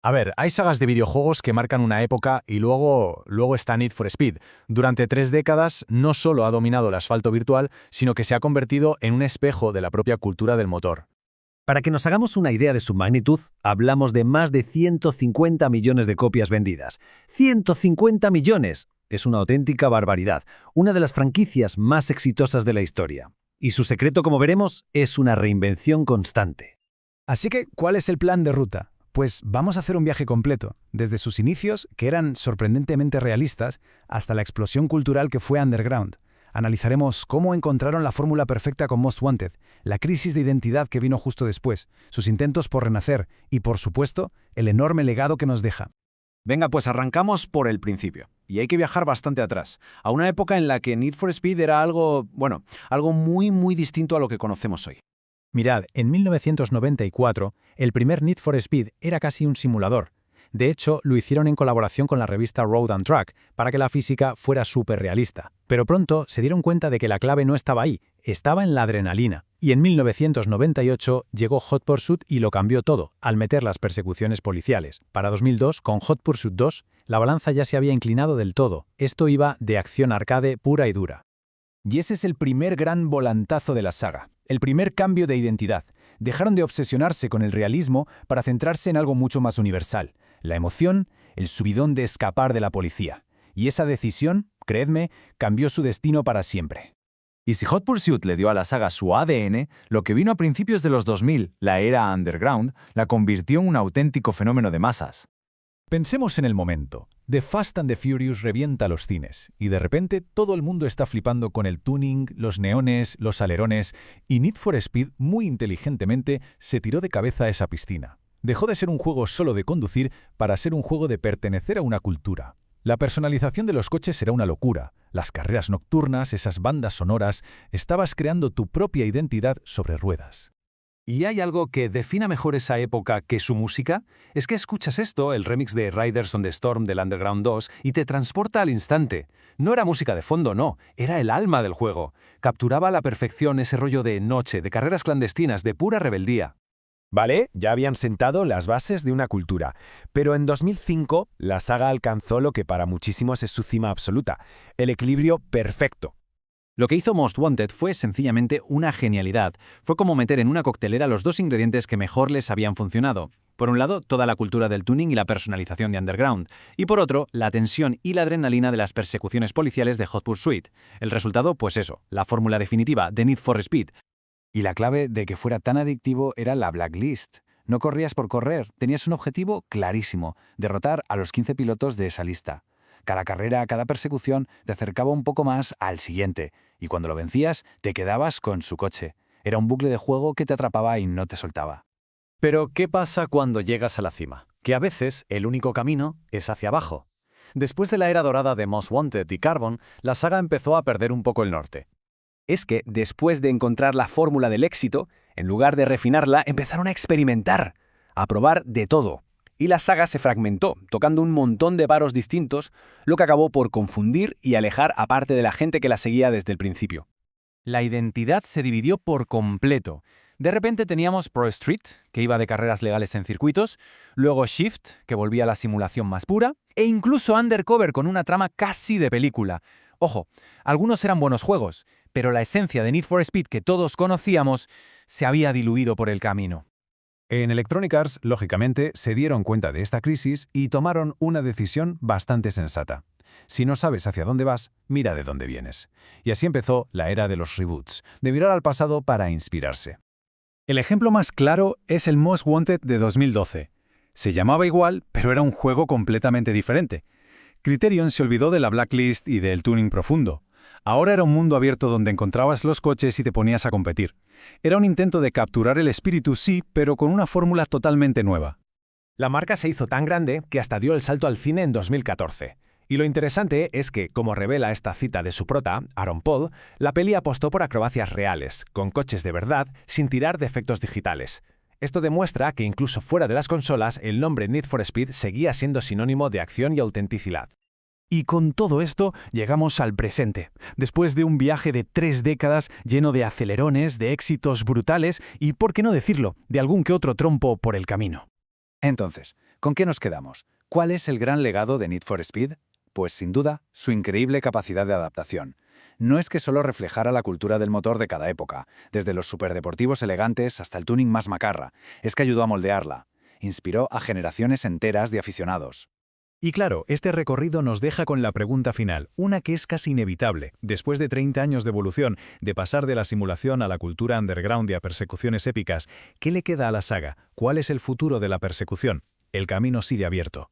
A ver, hay sagas de videojuegos que marcan una época y luego está Need for Speed. Durante 3 décadas no solo ha dominado el asfalto virtual, sino que se ha convertido en un espejo de la propia cultura del motor. Para que nos hagamos una idea de su magnitud, hablamos de más de 150 millones de copias vendidas. ¡150 millones! Es una auténtica barbaridad, una de las franquicias más exitosas de la historia. Y su secreto, como veremos, es una reinvención constante. Así que, ¿cuál es el plan de ruta? Pues vamos a hacer un viaje completo, desde sus inicios, que eran sorprendentemente realistas, hasta la explosión cultural que fue Underground. Analizaremos cómo encontraron la fórmula perfecta con Most Wanted, la crisis de identidad que vino justo después, sus intentos por renacer y, por supuesto, el enorme legado que nos deja. Venga, pues arrancamos por el principio. Y hay que viajar bastante atrás, a una época en la que Need for Speed era algo muy distinto a lo que conocemos hoy. Mirad, en 1994, el primer Need for Speed era casi un simulador. De hecho, lo hicieron en colaboración con la revista Road and Track, para que la física fuera súper realista. Pero pronto se dieron cuenta de que la clave no estaba ahí, estaba en la adrenalina. Y en 1998 llegó Hot Pursuit y lo cambió todo, al meter las persecuciones policiales. Para 2002, con Hot Pursuit 2, la balanza ya se había inclinado del todo. Esto iba de acción arcade pura y dura. Y ese es el primer gran volantazo de la saga, el primer cambio de identidad. Dejaron de obsesionarse con el realismo para centrarse en algo mucho más universal. La emoción, el subidón de escapar de la policía. Y esa decisión, creedme, cambió su destino para siempre. Y si Hot Pursuit le dio a la saga su ADN, lo que vino a principios de los 2000, la era underground, la convirtió en un auténtico fenómeno de masas. Pensemos en el momento. The Fast and the Furious revienta los cines, y de repente todo el mundo está flipando con el tuning, los neones, los alerones, y Need for Speed, muy inteligentemente, se tiró de cabeza a esa piscina. Dejó de ser un juego solo de conducir para ser un juego de pertenecer a una cultura. La personalización de los coches era una locura. Las carreras nocturnas, esas bandas sonoras, estabas creando tu propia identidad sobre ruedas. ¿Y hay algo que defina mejor esa época que su música? Es que escuchas esto, el remix de Riders on the Storm del Underground 2, y te transporta al instante. No era música de fondo, no, era el alma del juego. Capturaba a la perfección ese rollo de noche, de carreras clandestinas, de pura rebeldía. Vale, ya habían sentado las bases de una cultura, pero en 2005 la saga alcanzó lo que para muchísimos es su cima absoluta, el equilibrio perfecto. Lo que hizo Most Wanted fue sencillamente una genialidad. Fue como meter en una coctelera los dos ingredientes que mejor les habían funcionado. Por un lado, toda la cultura del tuning y la personalización de Underground, y por otro, la tensión y la adrenalina de las persecuciones policiales de Hot Pursuit. El resultado, pues eso, la fórmula definitiva de Need for Speed. Y la clave de que fuera tan adictivo era la blacklist. No corrías por correr, tenías un objetivo clarísimo, derrotar a los 15 pilotos de esa lista. Cada carrera, cada persecución te acercaba un poco más al siguiente, y cuando lo vencías, te quedabas con su coche. Era un bucle de juego que te atrapaba y no te soltaba. Pero, ¿qué pasa cuando llegas a la cima? Que a veces el único camino es hacia abajo. Después de la era dorada de Most Wanted y Carbon, la saga empezó a perder un poco el norte. Es que, después de encontrar la fórmula del éxito, en lugar de refinarla, empezaron a experimentar, a probar de todo. Y la saga se fragmentó, tocando un montón de varos distintos, lo que acabó por confundir y alejar a parte de la gente que la seguía desde el principio. La identidad se dividió por completo. De repente teníamos Pro Street, que iba de carreras legales en circuitos, luego Shift, que volvía a la simulación más pura, e incluso Undercover con una trama casi de película. Ojo, algunos eran buenos juegos, pero la esencia de Need for Speed que todos conocíamos se había diluido por el camino. En Electronic Arts, lógicamente, se dieron cuenta de esta crisis y tomaron una decisión bastante sensata. Si no sabes hacia dónde vas, mira de dónde vienes. Y así empezó la era de los reboots, de mirar al pasado para inspirarse. El ejemplo más claro es el Most Wanted de 2012. Se llamaba igual, pero era un juego completamente diferente. Criterion se olvidó de la blacklist y del tuning profundo. Ahora era un mundo abierto donde encontrabas los coches y te ponías a competir. Era un intento de capturar el espíritu, sí, pero con una fórmula totalmente nueva. La marca se hizo tan grande que hasta dio el salto al cine en 2014. Y lo interesante es que, como revela esta cita de su prota, Aaron Paul, la peli apostó por acrobacias reales, con coches de verdad, sin tirar de efectos digitales. Esto demuestra que incluso fuera de las consolas, el nombre Need for Speed seguía siendo sinónimo de acción y autenticidad. Y con todo esto llegamos al presente, después de un viaje de 3 décadas lleno de acelerones, de éxitos brutales y, por qué no decirlo, de algún que otro trompo por el camino. Entonces, ¿Con qué nos quedamos? ¿Cuál es el gran legado de Need for Speed? Pues sin duda, su increíble capacidad de adaptación. No es que solo reflejara la cultura del motor de cada época, desde los superdeportivos elegantes hasta el tuning más macarra, es que ayudó a moldearla. Inspiró a generaciones enteras de aficionados. Y claro, este recorrido nos deja con la pregunta final, una que es casi inevitable. Después de 30 años de evolución, de pasar de la simulación a la cultura underground y a persecuciones épicas, ¿qué le queda a la saga? ¿Cuál es el futuro de la persecución? El camino sigue abierto.